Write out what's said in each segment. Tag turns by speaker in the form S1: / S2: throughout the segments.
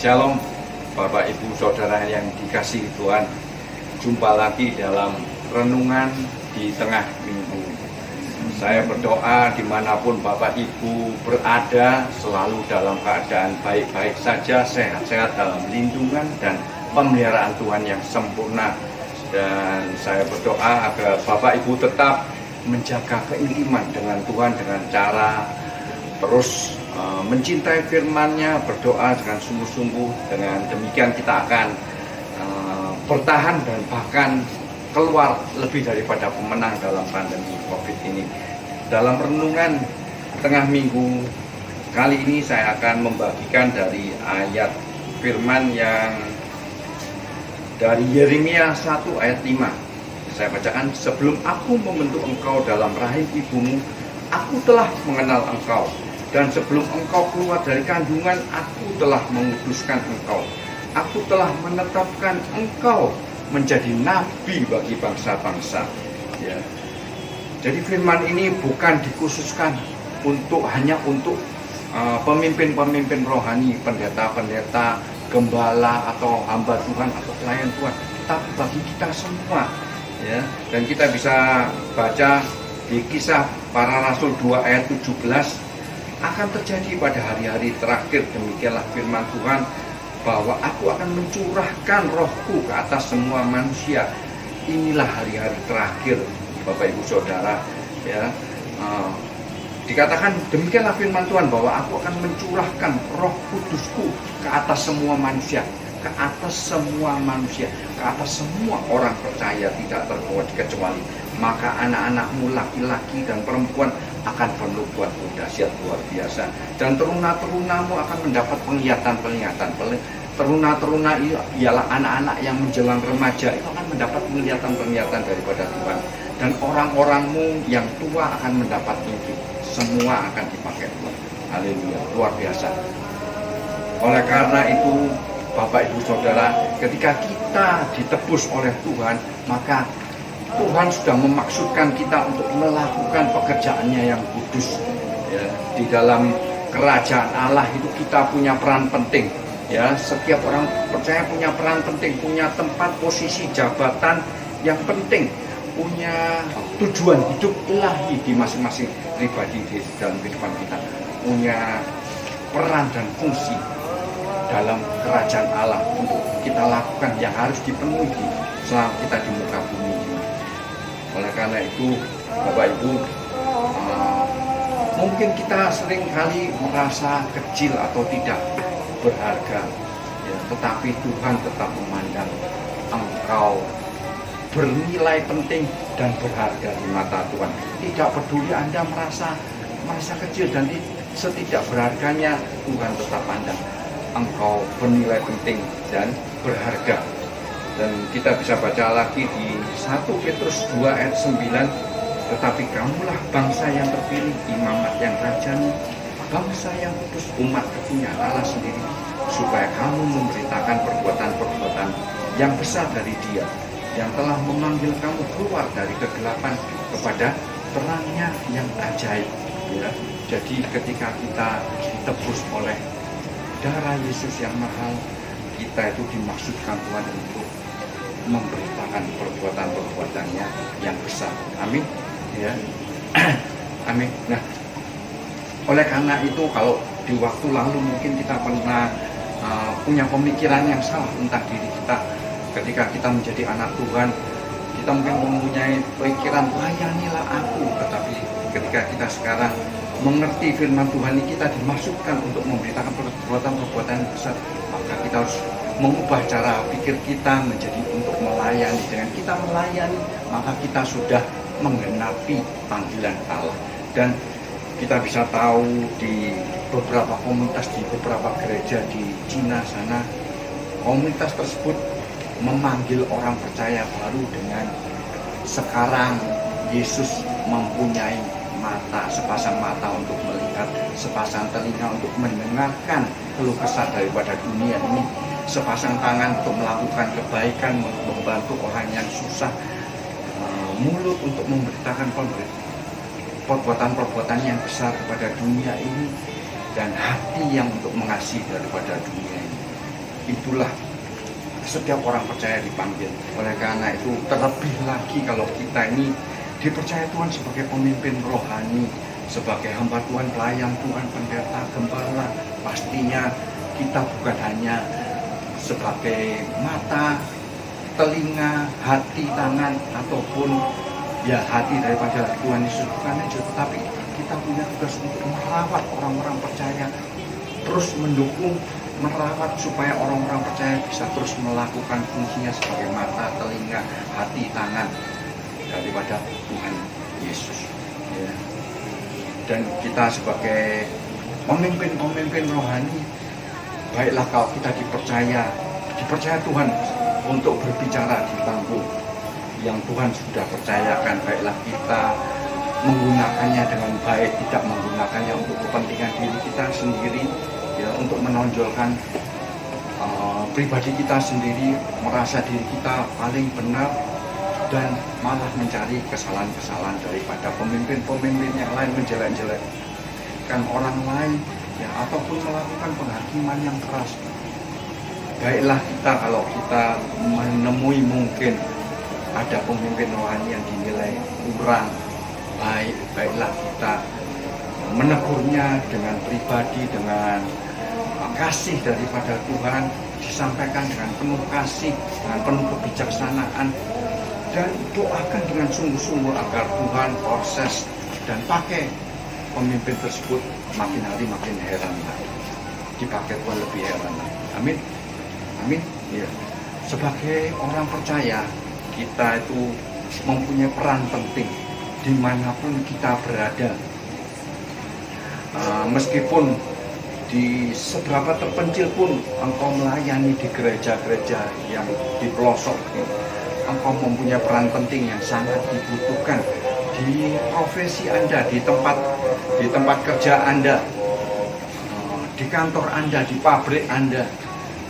S1: Shalom Bapak Ibu Saudara yang dikasihi Tuhan. Jumpa lagi dalam renungan di tengah minggu. Saya berdoa dimanapun Bapak Ibu berada selalu dalam keadaan baik-baik saja, sehat-sehat dalam lindungan dan pemeliharaan Tuhan yang sempurna. Dan saya berdoa agar Bapak Ibu tetap menjaga keintiman dengan Tuhan dengan cara terus mencintai firman-Nya, berdoa dengan sungguh-sungguh. Dengan demikian kita akan bertahan dan bahkan keluar lebih daripada pemenang dalam pandemi COVID ini. Dalam renungan tengah minggu kali ini saya akan membagikan dari ayat firman yang dari Yeremia 1 ayat 5. Saya bacakan, sebelum aku membentuk engkau dalam rahim ibumu, aku telah mengenal engkau. Dan sebelum engkau keluar dari kandungan, aku telah menguduskan engkau. Aku telah menetapkan engkau menjadi nabi bagi bangsa-bangsa. Ya. Jadi firman ini bukan dikhususkan hanya untuk pemimpin-pemimpin rohani, pendeta-pendeta, gembala atau hamba Tuhan atau pelayan Tuhan, tapi bagi kita semua. Ya. Dan kita bisa baca di Kisah Para Rasul 2 ayat 17. Akan terjadi pada hari-hari terakhir, demikianlah firman Tuhan, bahwa aku akan mencurahkan rohku ke atas semua manusia. Inilah hari-hari terakhir, Bapak Ibu Saudara. Ya, dikatakan demikianlah firman Tuhan, bahwa aku akan mencurahkan roh kudusku ke atas semua manusia, ke atas semua manusia, ke atas semua orang percaya, tidak terkecuali. Maka anak-anakmu laki-laki dan perempuan akan bernubuatmu dahsyat luar biasa, dan teruna-terunamu akan mendapat penglihatan-penglihatan. Teruna-teruna ialah anak-anak yang menjelang remaja, itu akan mendapat penglihatan-penglihatan daripada Tuhan. Dan orang-orangmu yang tua akan mendapat mimpi. Semua akan dipakai Tuhan. Haleluya, luar biasa. Oleh karena itu, Bapak Ibu Saudara, ketika kita ditebus oleh Tuhan, maka Tuhan sudah memaksudkan kita untuk melakukan pekerjaannya yang kudus. Ya, di dalam kerajaan Allah itu kita punya peran penting. Ya, setiap orang percaya punya peran penting, punya tempat, posisi, jabatan yang penting, punya tujuan hidup ilahi di masing-masing pribadi di dalam kehidupan kita, punya peran dan fungsi dalam kerajaan Allah untuk kita lakukan yang harus dipenuhi selama kita di muka bumi ini. Oleh karena itu, Bapak Ibu, mungkin kita sering kali merasa kecil atau tidak berharga, ya, tetapi Tuhan tetap memandang engkau bernilai penting dan berharga di mata Tuhan. Tidak peduli Anda merasa kecil dan setidak berharganya, Tuhan tetap pandang engkau bernilai penting dan berharga. Dan kita bisa baca lagi di 1 Petrus 2 ayat 9. Tetapi kamulah bangsa yang terpilih, imamat yang rajani, bangsa yang kudus, umat kepunyaan Allah sendiri, supaya kamu memberitakan perbuatan-perbuatan yang besar dari Dia, yang telah memanggil kamu keluar dari kegelapan kepada terangnya yang ajaib. Ya. Jadi ketika kita ditebus oleh darah Yesus yang mahal, kita itu dimaksudkan Tuhan untuk memberitakan perbuatan-perbuatannya yang besar. Amin. Ya. Amin. Nah, oleh karena itu, kalau di waktu lalu mungkin kita pernah punya pemikiran yang salah tentang diri kita. Ketika kita menjadi anak Tuhan, kita mungkin mempunyai pikiran layanilah aku. Tetapi ketika kita sekarang mengerti firman Tuhan ini, kita dimaksudkan untuk memberitakan perbuatan-perbuatan yang besar, maka kita harus mengubah cara pikir kita menjadi untuk melayani. Dengan kita melayani, maka kita sudah menggenapi panggilan Allah. Dan kita bisa tahu di beberapa komunitas, di beberapa gereja di Cina sana, komunitas tersebut memanggil orang percaya baru dengan sekarang Yesus mempunyai mata, sepasang mata untuk melihat, sepasang telinga untuk mendengarkan keluh kesah daripada dunia ini, sepasang tangan untuk melakukan kebaikan, membantu orang yang susah, mulut untuk memberitakan perbuatan-perbuatan yang besar kepada dunia ini, dan hati yang untuk mengasihi daripada dunia ini. itulah setiap orang percaya dipanggil. Oleh karena itu terlebih lagi kalau kita ini dipercaya Tuhan sebagai pemimpin rohani, sebagai hamba Tuhan, pelayan Tuhan, pendeta, gembala, pastinya kita bukan hanya sebagai mata, telinga, hati, tangan, ataupun ya hati daripada Tuhan Yesus, bukan aja, tetapi kita punya tugas untuk merawat orang-orang percaya, terus mendukung, merawat supaya orang-orang percaya bisa terus melakukan fungsinya sebagai mata, telinga, hati, tangan daripada Tuhan Yesus. Ya. Dan kita sebagai pemimpin-pemimpin rohani, baiklah kalau kita dipercaya Tuhan untuk berbicara di bangku yang Tuhan sudah percayakan, baiklah kita menggunakannya dengan baik, tidak menggunakannya untuk kepentingan diri kita sendiri, ya, untuk menonjolkan pribadi kita sendiri, merasa diri kita paling benar, dan malah mencari kesalahan-kesalahan daripada pemimpin-pemimpin yang lain, menjelek-jelekkan orang lain, ya, ataupun melakukan penghakiman yang keras. Baiklah kita kalau kita menemui mungkin ada pemimpin rohani yang dinilai kurang baik, baiklah kita menegurnya dengan pribadi, dengan kasih daripada Tuhan, disampaikan dengan penuh kasih, dengan penuh kebijaksanaan, dan doakan dengan sungguh-sungguh agar Tuhan proses dan pakai pemimpin tersebut makin hari makin heran lagi, dipakai Tuhan lebih heran lagi. Amin, amin. Ya. Sebagai orang percaya, kita itu mempunyai peran penting dimanapun kita berada. Meskipun di seberapa terpencil pun engkau melayani di gereja-gereja yang di pelosok, engkau mempunyai peran penting yang sangat dibutuhkan di profesi Anda, di tempat kerja Anda, di kantor Anda, di pabrik Anda.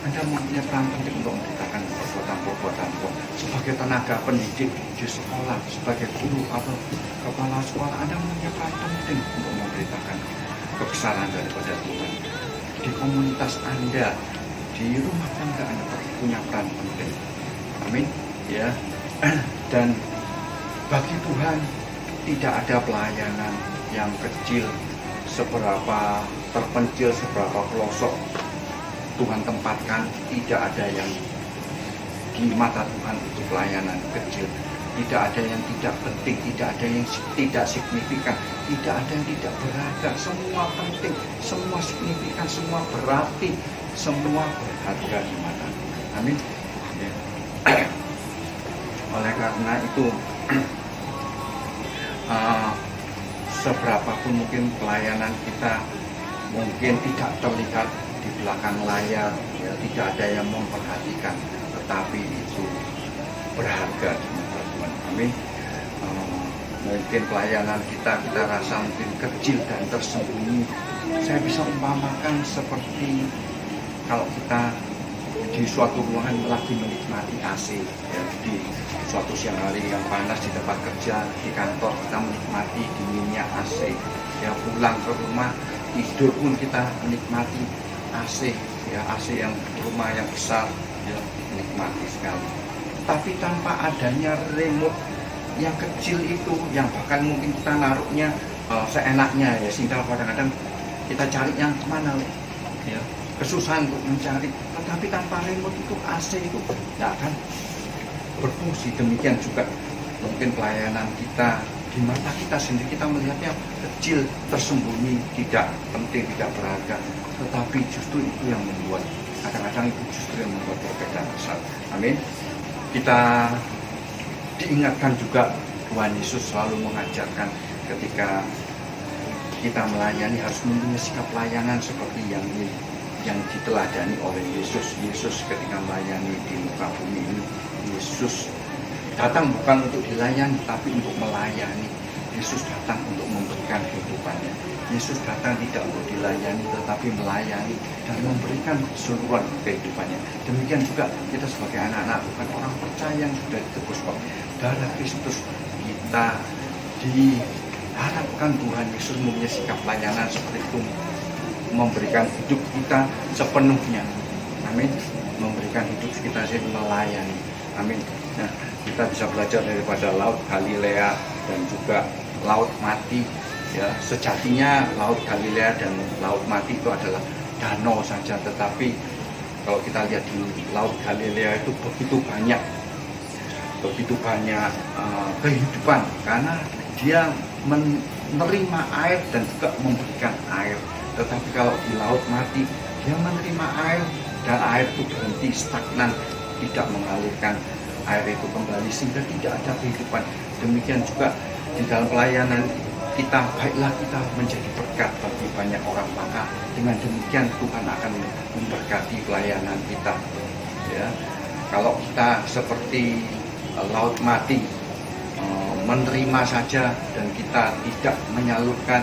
S1: Anda mempunyai peran penting untuk memberitakan perbuatan Tuhan. Sebagai tenaga pendidik di sekolah, sebagai guru atau kepala sekolah, Anda mempunyai peran penting untuk memberitakan kebesaran daripada Tuhan. Di komunitas Anda, di rumah tangga Anda punya peran penting. Amin. Ya. Dan bagi Tuhan tidak ada pelayanan yang kecil, seberapa terpencil, seberapa pelosok Tuhan tempatkan, tidak ada yang di mata Tuhan itu pelayanan kecil. Tidak ada yang tidak penting, tidak ada yang tidak signifikan, tidak ada yang tidak berharga. Semua penting, semua signifikan, semua berarti, semua berharga di mata Tuhan. Amin. Ya. Oleh karena itu, seberapapun mungkin pelayanan kita mungkin tidak terlihat di belakang layar, ya, tidak ada yang memperhatikan, tetapi itu berharga di mata Tuhan. Amin. Mungkin pelayanan kita rasa mungkin kecil dan tersembunyi. Saya bisa umpamakan seperti kalau kita di suatu ruangan lagi menikmati AC, ya, di suatu siang hari yang panas di tempat kerja, di kantor kita menikmati dinginnya AC, ya, pulang ke rumah tidur pun kita menikmati AC, ya, AC yang rumah yang besar, ya, menikmati sekali. Tapi tanpa adanya remote yang kecil itu, yang bahkan mungkin kita naruhnya seenaknya, ya, sehingga kadang-kadang kita cari yang kemana, ya, kesusahan untuk mencari. Tetapi tanpa remote itu, AC itu tidak akan berfungsi. Demikian juga mungkin pelayanan kita, di mata kita sendiri kita melihatnya kecil, tersembunyi, tidak penting, tidak berharga, tetapi justru itu yang membuat, kadang-kadang itu justru yang membuat perbedaan besar. Amin. Kita diingatkan juga, Tuhan Yesus selalu mengajarkan ketika kita melayani harus mempunyai sikap pelayanan seperti yang diteladani oleh Yesus. Yesus ketika melayani di muka bumi ini, Yesus datang bukan untuk dilayani, tapi untuk melayani. Yesus datang untuk memberikan kehidupannya. Yesus datang tidak untuk dilayani, tetapi melayani dan memberikan keseluruhan kehidupannya. Demikian juga kita sebagai anak-anak Tuhan, orang percaya yang sudah ditebus darah Kristus, kita diharapkan Tuhan Yesus mempunyai sikap pelayanan seperti itu, memberikan hidup kita sepenuhnya. Amin. memberikan hidup kita sih melayani. Amin. Nah, kita bisa belajar daripada Laut Galilea dan juga Laut Mati. Ya, sejatinya Laut Galilea dan Laut Mati itu adalah danau saja, tetapi kalau kita lihat di Laut Galilea itu begitu banyak kehidupan, karena dia menerima air dan juga memberikan air. Tetapi kalau di Laut Mati, dia menerima air dan air itu berhenti, stagnan, tidak mengalirkan air itu kembali, sehingga tidak ada kehidupan. Demikian juga di dalam pelayanan kita, baiklah kita menjadi berkat bagi banyak orang, maka dengan demikian Tuhan akan memberkati pelayanan kita. Ya, kalau kita seperti Laut Mati, menerima saja dan kita tidak menyalurkan,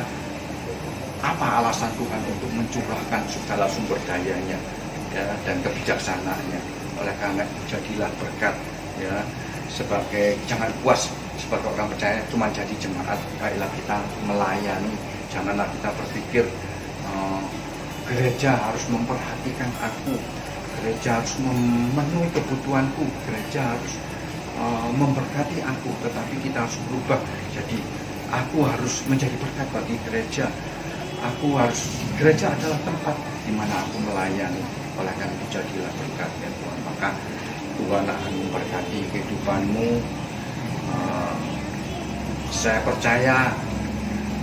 S1: apa alasan Tuhan untuk mencurahkan segala sumber dayanya, ya, dan kebijaksanaannya. Oleh karena itu jadilah berkat, ya, sebagai jangan puas sebagai orang percaya cuma jadi jemaat, baiklah kita melayani. Janganlah kita berpikir gereja harus memperhatikan aku, gereja harus memenuhi kebutuhanku, gereja harus memberkati aku, tetapi kita harus berubah. Jadi aku harus menjadi berkat bagi gereja. Gereja adalah tempat di mana aku melayani. Oleh karena itu jadilah berkat, ya Tuhan. Maka Tuhan akan memberkati kehidupanmu. Saya percaya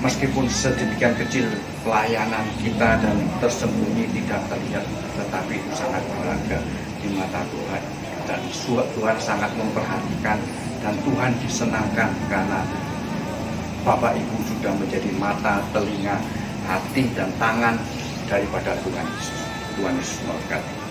S1: meskipun sedemikian kecil pelayanan kita dan tersembunyi tidak terlihat, tetapi itu sangat berharga di mata Tuhan. Dan Tuhan sangat memperhatikan dan Tuhan disenangkan karena Bapak Ibu sudah menjadi mata, telinga, hati, dan tangan daripada Tuhan Yesus. Tuhan Yesus memberkati.